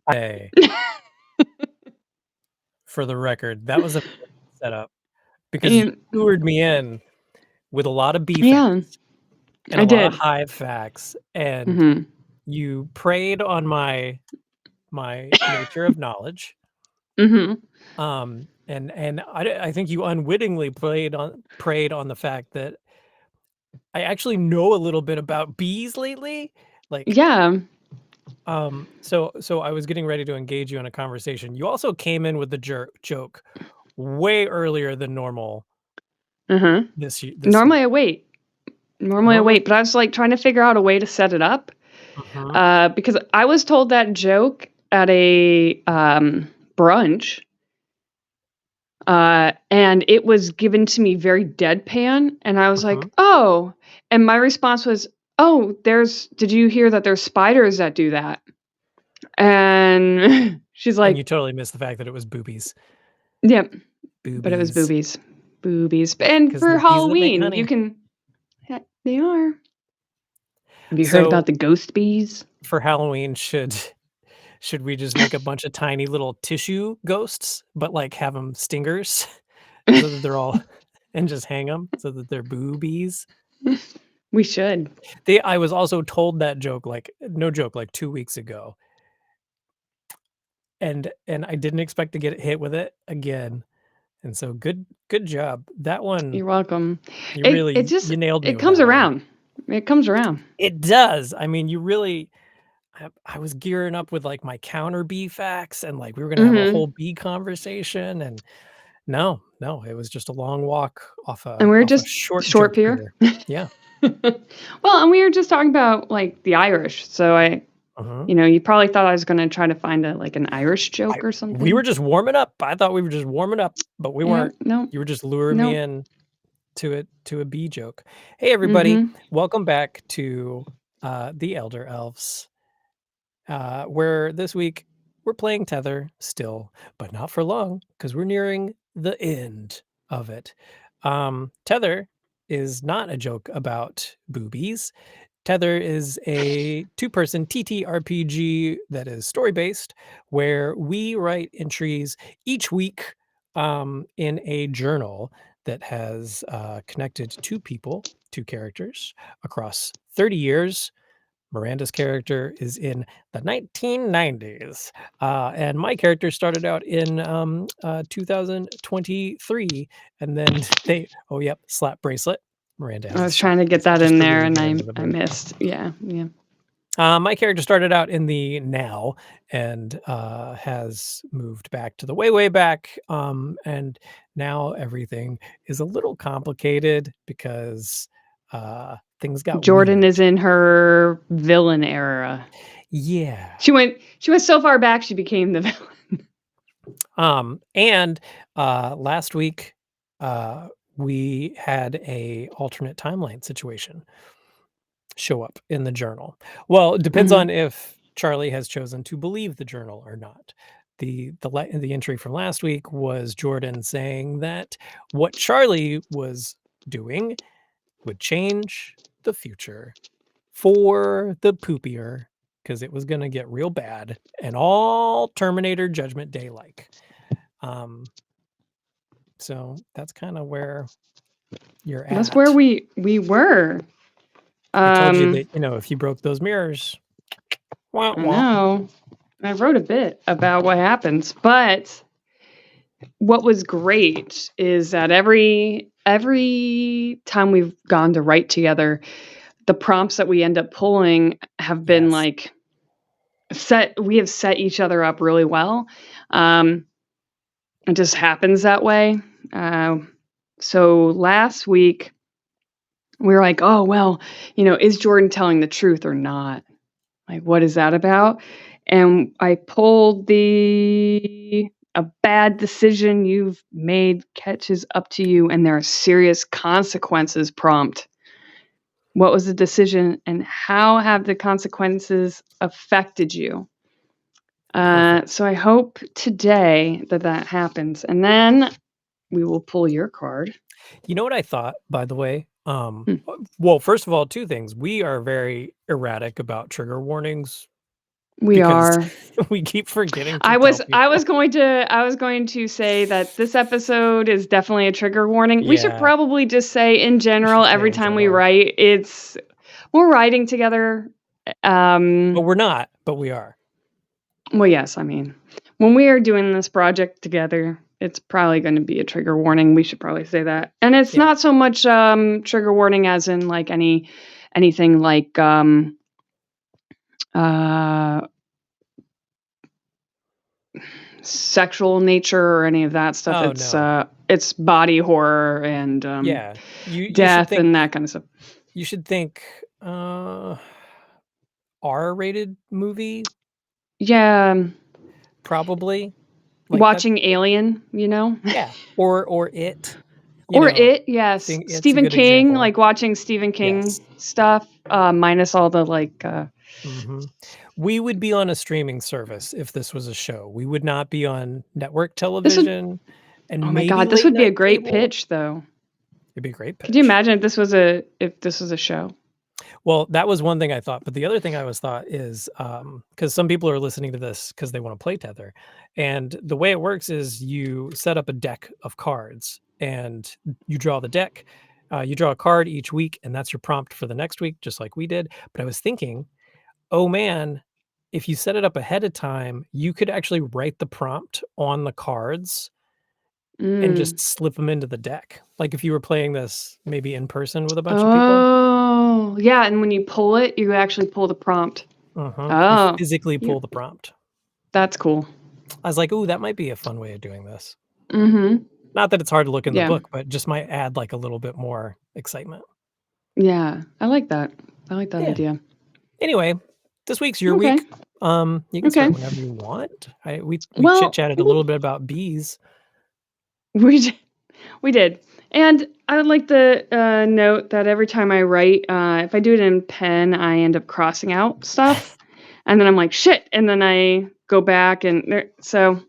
Hey, for the record, that was a setup because you And lured me in with a lot of B yeah, facts and I a lot of did. hive facts, and Mhm. you preyed on my nature of knowledge. Mhm. And I think you unwittingly preyed on the fact that I actually know a little bit about bees lately. Like, Yeah. so I was getting ready to engage you in a conversation. You also came in with the joke way earlier than normal Uh-huh. this week. Normally I wait. Normally I Normally, wait, but I was, like, trying to figure out a way to set it up, mhm, because I was told that joke at a, brunch, and it was given to me very deadpan, and I was like, mhm, "Oh," and my response was, "Oh, did you hear that there's spiders that do that?" And she's and you like, totally missed the fact that it was boobies. "Yep." But it was Boobies, boobies. Boobies. And 'cause for they're bees that make Halloween, you honey. can they are. Have you heard So, about the ghost bees? for Halloween, should we just make a bunch of tiny little tissue ghosts, but, like, have them stingers so that they're all and just hang them so that they're boobies? We should. I was also told that joke, like, no joke, like, 2 weeks ago, and I didn't expect to get hit with it again, and so good job. That one, You're welcome. you It really just you nailed me it with comes that one. around. It comes around. It does. I mean, you really I was gearing up with, like, my counter B facts, and, like, we were gonna have a whole Mhm. B conversation, and no, it was just a long walk And we were off a just short short joke pier. pier. Yeah. Well, and we were just talking about, like, the Irish, so Mhm. you probably thought I was gonna try to find an Irish I joke or We were something. just warming up. I thought we were just warming up, but we Yeah, weren't. no, You were just luring me no. in to a B joke. Hey, everybody. Mhm. Welcome back to, The Elder Elves, where this week we're playing Tether still, but not for long because 'cause we're nearing the end of it. Tether is not a joke about boobies. Tether is a two-person TTRPG that is story-based, where we write entries each week, in a journal that has, connected 2 people, 2 characters across 30 years. Miranda's character is in the 1990s, and my character started out in, 2023, and then oh, yep, slap bracelet. Miranda I has a was slap trying to get bracelet that just in for there being and Miranda the I Virgin. missed. Yeah, yeah. My character started out in the now and, has moved back to the way, way back, and now everything is a little complicated because, things got Jordan weird. is in her villain era. Yeah. She went so far back she became the villain. And last week, we had a alternate timeline situation show up in the journal. Well, it depends on Mhm. if Charlie has chosen to believe the journal or not. The entry from last week was Jordan saying that what Charlie was doing would change the future for the poopier because it was going to get real bad and all Terminator Judgment Day like. Um, So that's kinda where you're That's where at. we were. I told you Um, that, if you broke those mirrors, wah, I wah. know. I wrote a bit about what happens, but what was great is that every time we've gone to write together, the prompts that we end up pulling have been Yes. like we have set each other up really well. Um, it just happens that way. Uh, so last week we were like, oh well, is Jordan telling the truth or not? Like, what is that about? And I pulled a bad decision you've made catches up to you and there are serious consequences prompt. What was the decision and how have the consequences affected you? Perfect. So I hope today that happens. And then we will pull your card. You know what I thought, by the way? Hmm. Well, first of all, 2 things. We are very erratic about trigger warnings We because are. we keep forgetting to I tell was people. I was going to say that this episode is definitely a trigger warning. We should Yeah, probably just say in we general should say every in time we general. write, we're writing together. But we're not, but we are. Well, yes, I mean, when we are doing this project together, it's probably going to be a trigger warning. We should probably say that. And it's Yeah. not so much trigger warning as in like anything like uh sexual nature or any of that stuff. Oh, no. It's body horror and Yeah. You should death think and that kind of stuff. you should think, R-rated movie, Yeah, probably. Like, that watching Alien, you know? yeah. Or It, you Or know, It, I yes. think It's a Stephen good King, example. like watching Stephen King Yes. stuff, minus all the like Mhm. We would be on a streaming service if this was a show. We would not be on network this would television oh and my maybe god, this late would be a night great cable. pitch though. It'd be a great Could you pitch. imagine if this was a show? Well, that was one thing I thought, but the other thing I was thought is, because some people are listening to this because they wanna play Tether, and the way it works is you set up a deck of cards, and you draw the deck, you draw a card each week, and that's your prompt for the next week, just like we did, but I was thinking, "Oh, man, if you set it up ahead of time, you could actually write the prompt on the cards and just Mm. slip them into the deck." Like, if you were playing this maybe in person with a bunch of people. Oh, yeah, and when you pull it, you actually pull the prompt. Mhm. You Oh, physically you pull the prompt. that's cool. I was like, "Ooh, that might be a fun way of doing this." Mhm. Not that it's hard to look in the Yeah. book, but just might add, like, a little bit more excitement. Yeah, I like that. I like that Yeah. idea. Anyway, this week's your Okay. week. You can Okay. start whenever you want. We Well, chit-chatted a little bit about bees. we d we did. And I would like to note that every time I write, if I do it in pen, I end up crossing out stuff, and then I'm like, "Shit," and then I go back so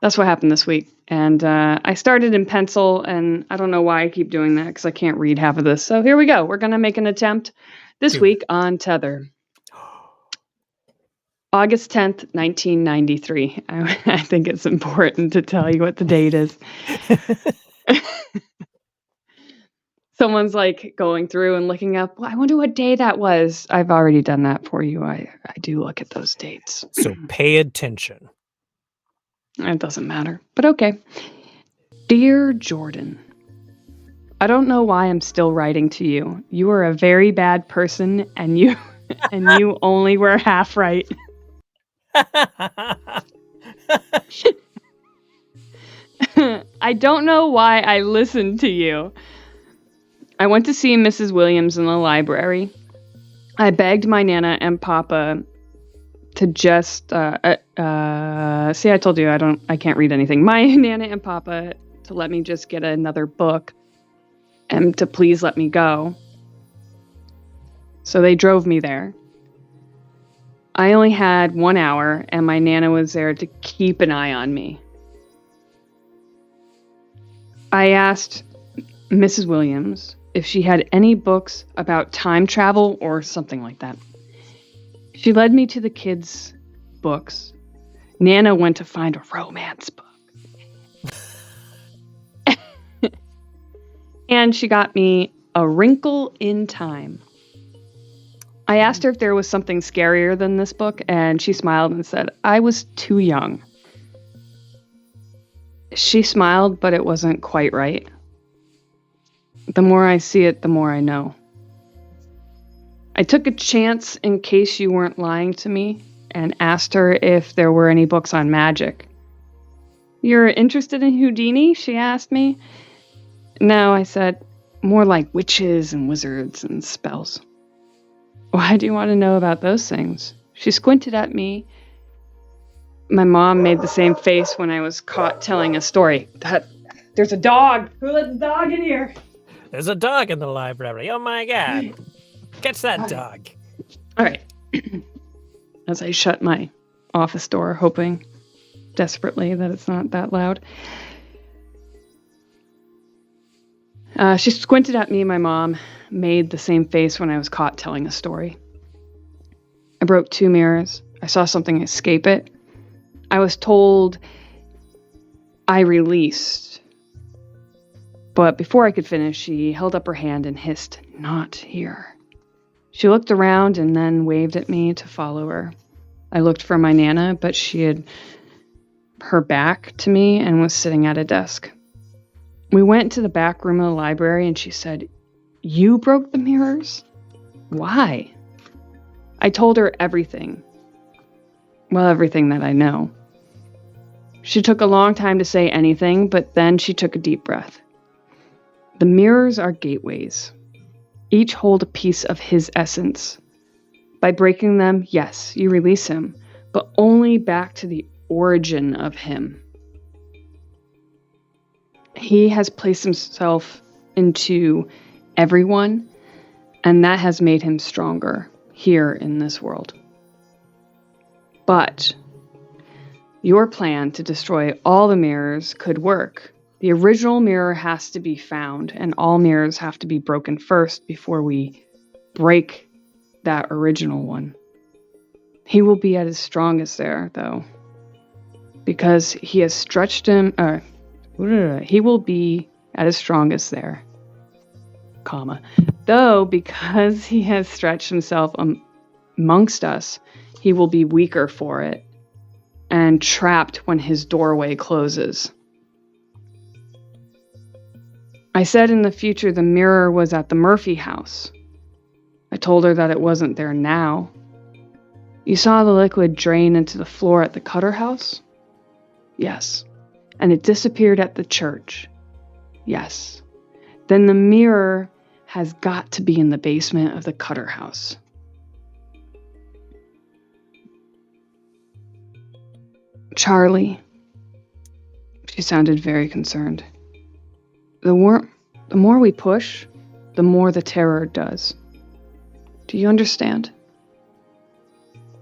that's what happened this week. And I started in pencil, and I don't know why I keep doing that because I can't read half of this. So here we go. We're gonna make an attempt this Do it. week on Tether. August 10th, 1993. I think it's important to tell you what the date is. Someone's like going through and looking up, well, I wonder what day that was. I've already done that for you. I do look at those dates. So pay attention. It doesn't matter, but okay. Dear Jordan, I don't know why I'm still writing to you. You are a very bad person and you and you only were half right. I don't know why I listened to you. I went to see Mrs. Williams in the library. I begged my Nana and Papa to just see. I told you I can't read anything. My Nana and Papa to let me just get another book and to please let me go. So they drove me there. I only had 1 hour, and my Nana was there to keep an eye on me. I asked Mrs. Williams if she had any books about time travel or something like that. She led me to the kids' books. Nana went to find a romance book. And she got me A Wrinkle in Time. I asked her if there was something scarier than this book, and she smiled and said, I was too young. She smiled, but it wasn't quite right. The more I see it, the more I know. I took a chance in case you weren't lying to me and asked her if there were any books on magic. You're interested in Houdini? She asked me. No, I said, more like witches and wizards and spells. Why do you want to know about those things? She squinted at me. My mom made the same face when I was caught telling a story. There's a dog. Who let the dog in here? There's a dog in the library. Oh my god. Catch that dog. All right. As I shut my office door, hoping desperately that it's not that loud. She squinted at me. My mom made the same face when I was caught telling a story. I broke 2 mirrors. I saw something escape it. I was told I released. But before I could finish, she held up her hand and hissed, "Not here." She looked around and then waved at me to follow her. I looked for my Nana, but she had her back to me and was sitting at a desk. We went to the back room of the library and she said, "You broke the mirrors? Why?" I told her everything. Well, everything that I know. She took a long time to say anything, but then she took a deep breath. "The mirrors are gateways. Each hold a piece of his essence. By breaking them, yes, you release him, but only back to the origin of him. He has placed himself into everyone, and that has made him stronger here in this world. But your plan to destroy all the mirrors could work. The original mirror has to be found, and all mirrors have to be broken first before we break that original one. He will be at his strongest there, though, because he has stretched him. He will be at his strongest there, comma. Though, because he has stretched himself amongst us, he will be weaker for it and trapped when his doorway closes. I said in the future the mirror was at the Murphy house. I told her that it wasn't there now. You saw the liquid drain into the floor at the Cutter house? Yes. And it disappeared at the church? Yes. Then the mirror has got to be in the basement of the Cutter house. Charlie. She sounded very concerned. The more we push, the more the terror does. Do you understand?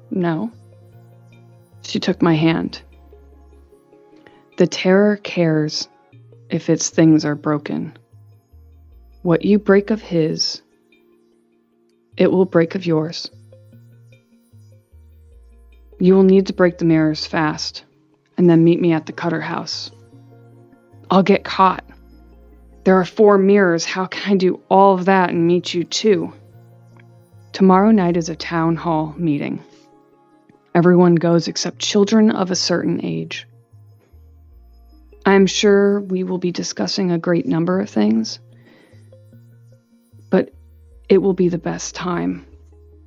No. She took my hand. The terror cares if its things are broken. What you break of his, it will break of yours. You will need to break the mirrors fast, and then meet me at the Cutter house. I'll get caught. There are 4 mirrors. How can I do all of that and meet you too? Tomorrow night is a town hall meeting. Everyone goes except children of a certain age. I'm sure we will be discussing a great number of things, but it will be the best time,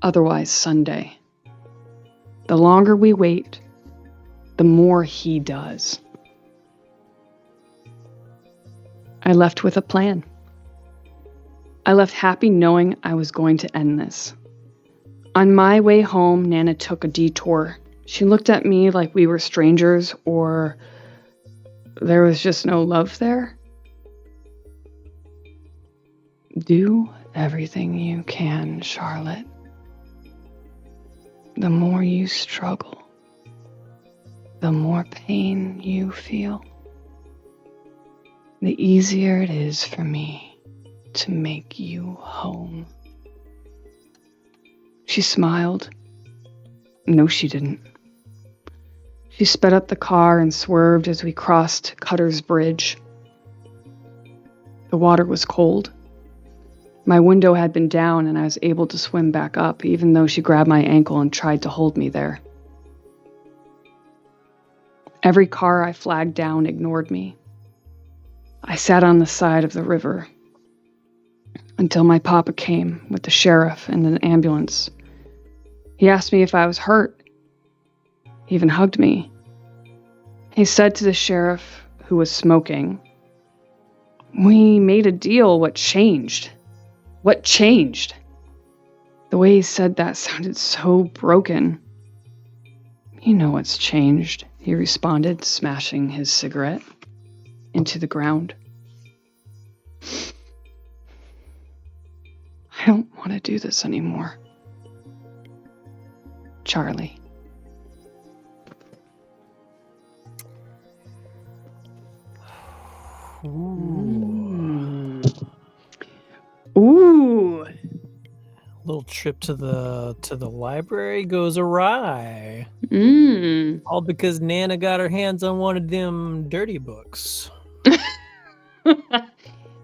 otherwise Sunday. The longer we wait, the more he does. I left with a plan. I left happy knowing I was going to end this. On my way home, Nana took a detour. She looked at me like we were strangers or there was just no love there. Do everything you can, Charlotte. The more you struggle, the more pain you feel. The easier it is for me to make you home. She smiled. No, she didn't. She sped up the car and swerved as we crossed Cutter's Bridge. The water was cold. My window had been down and I was able to swim back up, even though she grabbed my ankle and tried to hold me there. Every car I flagged down ignored me. I sat on the side of the river until my papa came with the sheriff and an ambulance. He asked me if I was hurt. He even hugged me. He said to the sheriff, who was smoking, "We made a deal. What changed? What changed?" The way he said that sounded so broken. "You know what's changed," he responded, smashing his cigarette into the ground. "I don't want to do this anymore. Charlie." Ooh. Ooh. little trip to the library goes awry. Mm. All because Nana got her hands on one of them dirty books.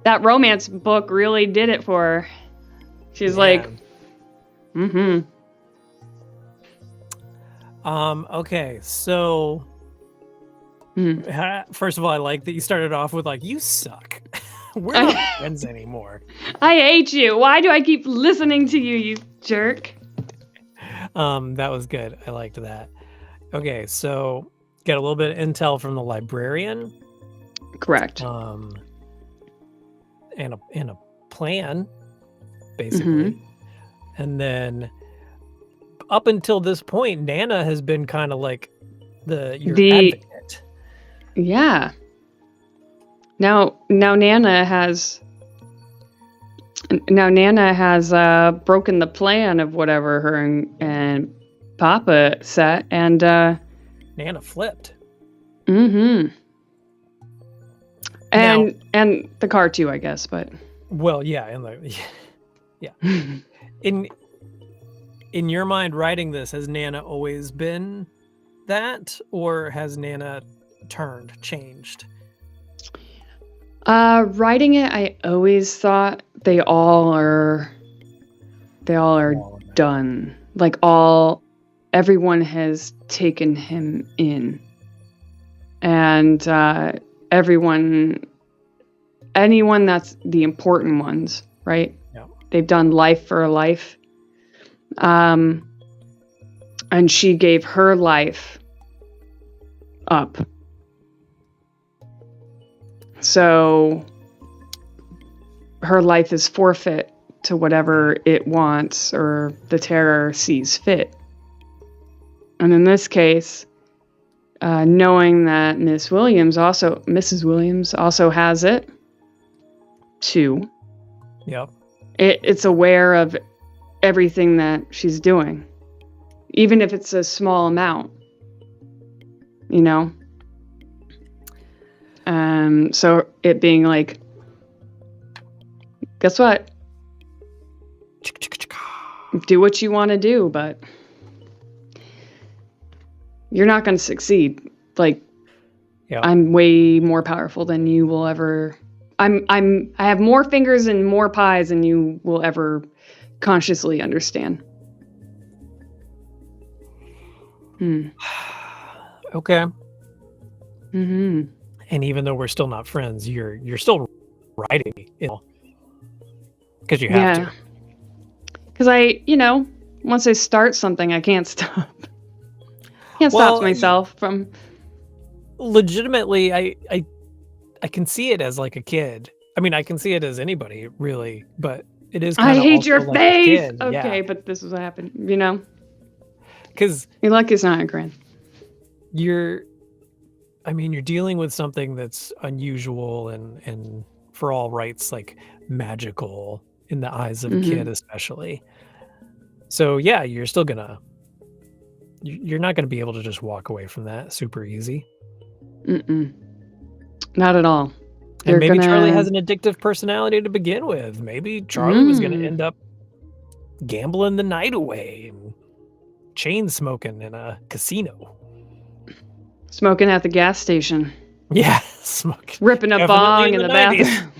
That romance book really did it for her. She's like, Man. Okay, so first of all, I like that you started off with like, you suck. We're not friends anymore. I hate you. Why do I keep listening to you, you jerk? That was good. I liked that. Okay, so get a little bit of intel from the librarian. Correct. And a plan, basically. And then up until this point, Nana has been kind of like your advocate. Yeah. Now Nana has broken the plan of whatever her and Papa set, and Nana flipped. And the car too, I guess, but well, yeah, in your mind writing this, has Nana always been that, or has Nana changed? Writing it, I always thought they all are done. Like everyone has taken him in. And anyone that's the important ones, right? Yeah. They've done life for a life. And she gave her life up. So her life is forfeit to whatever it wants or the terror sees fit. And in this case, knowing that Mrs. Williams also has it too. Yep. It's aware of everything that she's doing, even if it's a small amount, so it being like, guess what? Do what you want to do, but you're not going to succeed. Like, I'm way more powerful than you will ever. I have more fingers and more pies than you will ever consciously understand. Okay. And even though we're still not friends, you're still writing, because you have to. Because once I start something, I can't stop. Stop myself from. Legitimately, I can see it as like a kid. I mean, I can see it as anybody, really, but it is kind of. I hate your like face. Okay, but this is what happened. Because your luck is not a grand. You're dealing with something that's unusual and for all rights, like magical in the eyes of a kid, especially. So yeah, you're not gonna be able to just walk away from that super easy. Not at all. And maybe Charlie has an addictive personality to begin with. Maybe Charlie was gonna end up gambling the night away and chain smoking in a casino. Smoking at the gas station. Yeah, smoking. Ripping a bong in the bathroom.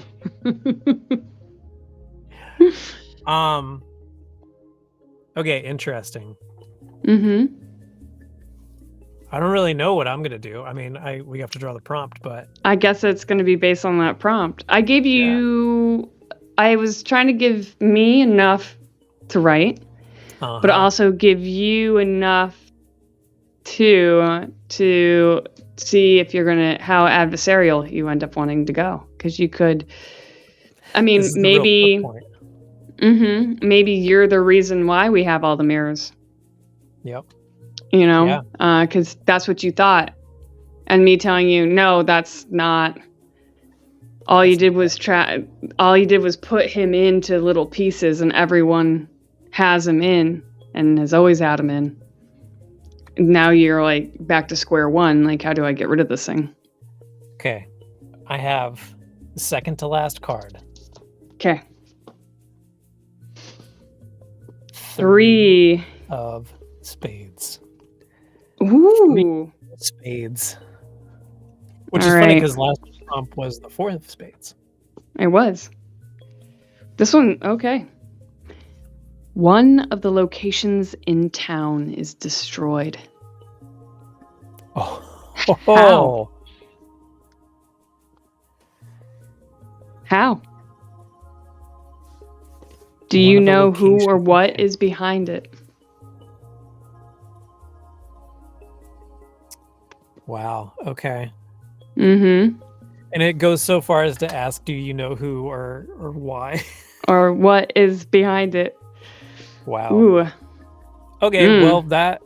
Okay, interesting. I don't really know what I'm gonna do. I mean, we have to draw the prompt, but I guess it's gonna be based on that prompt. I gave you. I was trying to give me enough to write, but also give you enough to see if you're how adversarial you end up wanting to go, because you could. I mean, maybe. Maybe you're the reason why we have all the mirrors. Yep. Because that's what you thought, and me telling you no, that's not. All you did was put him into little pieces, and everyone has him in and has always had him in. Now you're like back to square one. Like, how do I get rid of this thing? Okay, I have the second to last card. Okay. 3 of spades. Ooh. Spades. Which All is funny right. because last prompt was the 4 of spades. It was. This one, okay. One of the locations in town is destroyed. Oh. How? How? Do One you of the know who or locations. what is behind it? Wow. Okay. Mm-hmm. And it goes so far as to ask, do you know who or why? Or what is behind it? Wow. Ooh. Okay, well that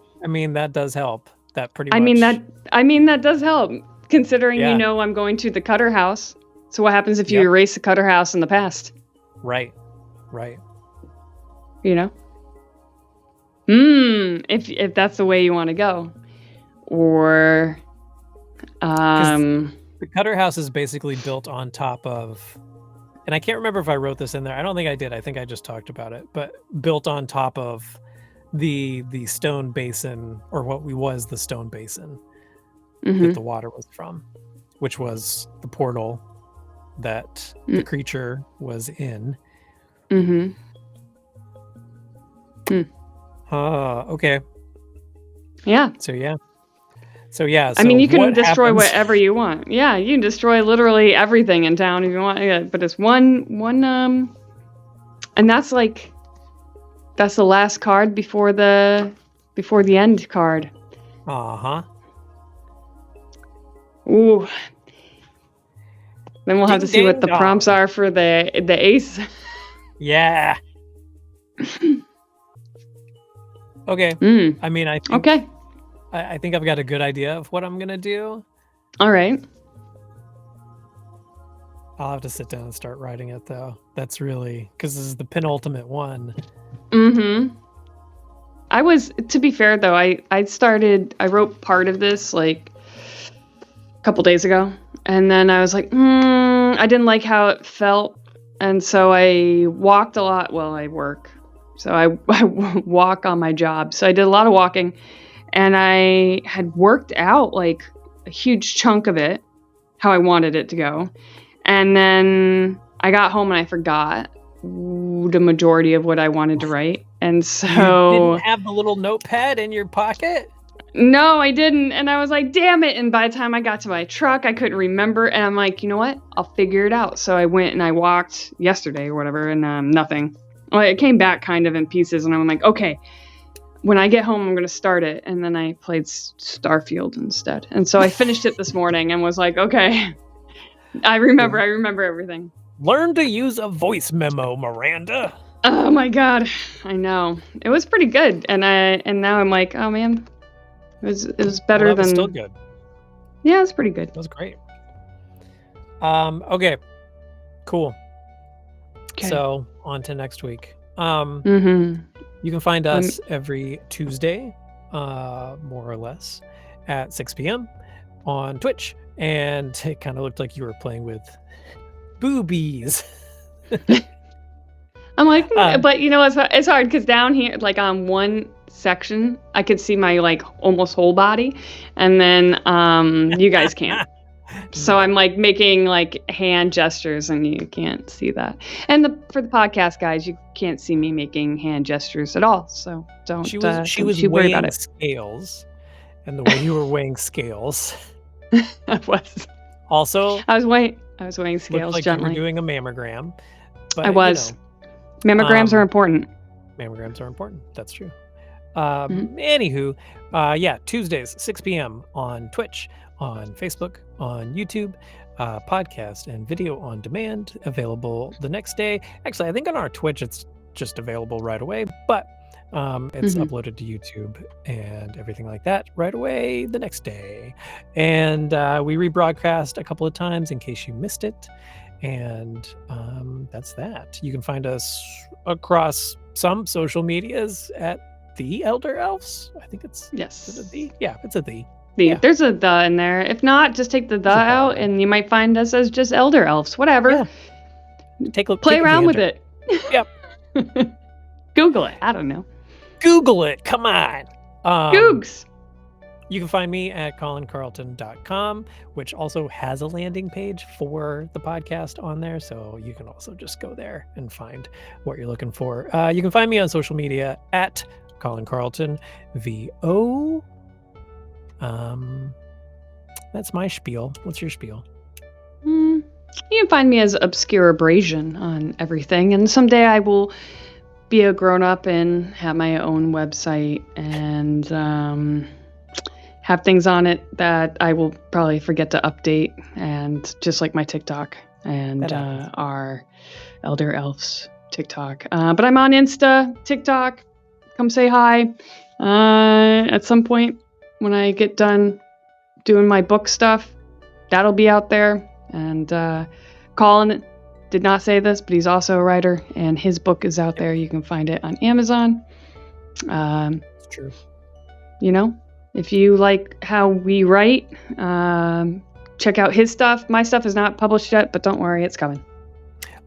does help. That pretty much. I mean that does help, considering Yeah. you know I'm going to the Cutter house. So what happens if you Yep. erase the Cutter house in the past? Right. You know? If that's the way you want to go. Or The Cutter house is basically built on top of, and I can't remember if I wrote this in there. I don't think I did. I think I just talked about it. But built on top of the stone basin, or what was the stone basin that the water was from, which was the portal that the creature was in. Okay. Yeah. So yeah. I mean, you can what destroy happens- whatever you want. Yeah, you can destroy literally everything in town if you want. Yeah, but it's one and that's the last card before the end card. Uh-huh. Ooh. Then we'll have to see what the Ding-ding-dong. prompts are for the ace. Yeah. Okay. I mean, I think, Okay. I think I've got a good idea of what I'm gonna do. All right. I'll have to sit down and start writing it though. That's really because this is the penultimate one. I was, to be fair though, I wrote part of this like a couple days ago, and then I was like, I didn't like how it felt, and so I walked a lot. Well, I work, so I walk on my job, so I did a lot of walking, and I had worked out like a huge chunk of it, how I wanted it to go, and then I got home and I forgot the majority of what I wanted to write. And so You didn't have the little notepad in your pocket? No, I didn't. And I was like, damn it. And by the time I got to my truck, I couldn't remember. And I'm like, you know what? I'll figure it out. So I went and I walked yesterday or whatever, and nothing. Well, it came back kind of in pieces. And I'm like, okay, when I get home, I'm going to start it. And then I played Starfield instead. And so I finished it this morning and was like, okay, I remember everything. Learn to use a voice memo, Miranda. Oh my God. I know. It was pretty good. And now I'm like, oh man, it was better that was than. still good. Yeah, it's pretty good. That was great. Okay. Cool. Okay. So on to next week. Mm-hmm. You can find us every Tuesday, more or less, at 6 p.m. on Twitch. And it kind of looked like you were playing with boobies. I'm like, but you know, it's hard because down here, like on one section, I could see my like almost whole body, and then you guys can't. So I'm like making like hand gestures, and you can't see that. And for the podcast guys, you can't see me making hand gestures at all. So don't. She was worry weighing about it. scales, and the way you were weighing scales. I was. Also, I was weighing scales looked like gently. you were doing a mammogram. But, I was. Mammograms are important. Mammograms are important. That's true. Anywho, Tuesdays, 6 p.m. on Twitch, on Facebook, on YouTube, podcast and video on demand, available the next day. Actually, I think on our Twitch, it's just available right away, but it's uploaded to YouTube and everything like that right away the next day. And we rebroadcast a couple of times in case you missed it. And that's that. You can find us across some social medias at The Elder Elves. I think it's Yes. Is it the? Yeah, it's a the. Yeah. There's a the in there. If not, just take the out, and you might find us as just Elder Elves. Whatever. Yeah. Play around with it. Yep. Google it. I don't know. Google it. Come on. Googs. You can find me at colincarlton.com, which also has a landing page for the podcast on there. So you can also just go there and find what you're looking for. You can find me on social media at Colin Carlton VO. That's my spiel. What's your spiel? You can find me as Obscurabrasion on everything. And someday I will be a grown-up and have my own website and have things on it that I will probably forget to update, and just like my TikTok and our Elder Elves TikTok. But I'm on Insta, TikTok. Come say hi. At some point when I get done doing my book stuff, that'll be out there. And Colin did not say this, but he's also a writer, and his book is out there. You can find it on Amazon. It's true. You know, if you like how we write, check out his stuff. My stuff is not published yet, but don't worry, it's coming.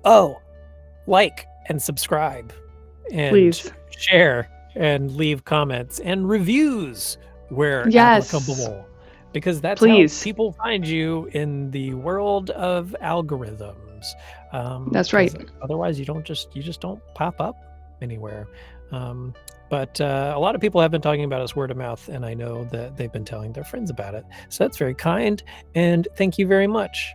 Oh, like and subscribe and Please share and leave comments and reviews where Yes. applicable, because that's Please. how people find you in the world of algorithms. That's right. 'cause otherwise, you just don't pop up anywhere. But a lot of people have been talking about us word of mouth, and I know that they've been telling their friends about it. So that's very kind, and thank you very much,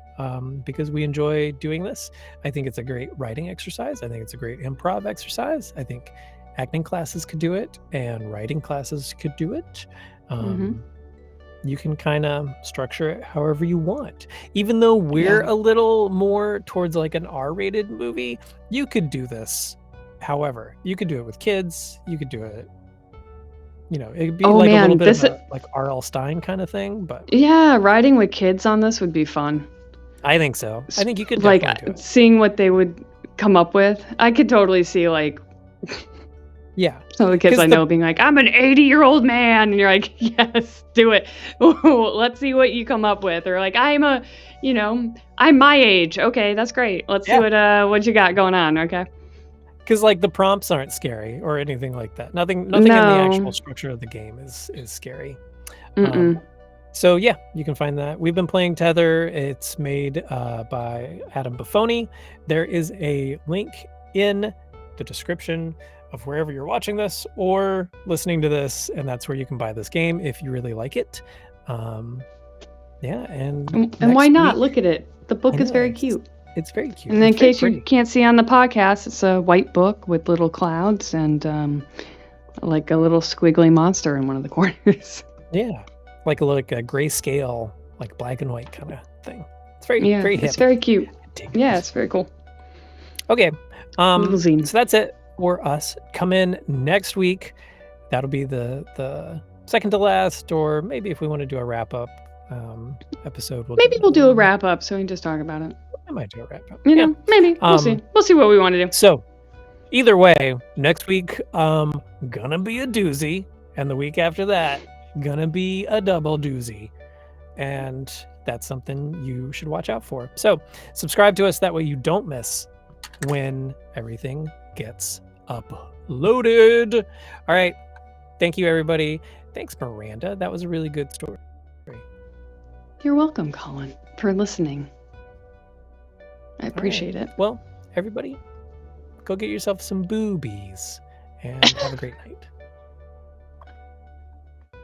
because we enjoy doing this. I think it's a great writing exercise. I think it's a great improv exercise. I think acting classes could do it, and writing classes could do it. You can kind of structure it however you want. Even though we're Yeah. a little more towards like an R-rated movie, you could do this. However, you could do it with kids. You could do it, it'd be Oh, like a little man, bit this of a like R.L. Stein kind of thing, but Yeah, writing with kids on this would be fun. I think so. I think you could Like definitely do it. seeing what they would come up with. I could totally see like Yeah. some of the kids 'Cause I know being like, "I'm an 80-year-old man," and you're like, "Yes, do it. Let's see what you come up with." Or like, I'm my age. Okay, that's great. Let's see what you got going on. Okay. Because like the prompts aren't scary or anything like that. Nothing in the No. actual structure of the game is scary. Mm-mm. So yeah, you can find that. We've been playing Tether. It's made by Adam Baffoni. There is a link in the description of wherever you're watching this or listening to this, and that's where you can buy this game if you really like it. Yeah, and why next not? week- Look at it. The book I is know, very it's- cute. It's very cute. And in It's very case you pretty. can't see on the podcast, it's a white book with little clouds and like a little squiggly monster in one of the corners. Yeah, like a grayscale, like black and white kind of thing. It's very Yeah, very hip. it's very cute. Take Yeah, it. it's very cool. Okay. Little zine. So that's it for us. Come in next week. That'll be the second to last, or maybe if we want to do a wrap up episode, Maybe we'll do a wrap up so we can just talk about it. I might do a wrap up. You know, maybe we'll see. We'll see what we want to do. So either way, next week gonna be a doozy, and the week after that gonna be a double doozy, and that's something you should watch out for. So subscribe to us, that way you don't miss when everything gets uploaded. All right, thank you everybody. Thanks Miranda, that was a really good story. You're welcome, Colin, for listening. I appreciate it. Well, everybody, go get yourself some boobies and have a great night.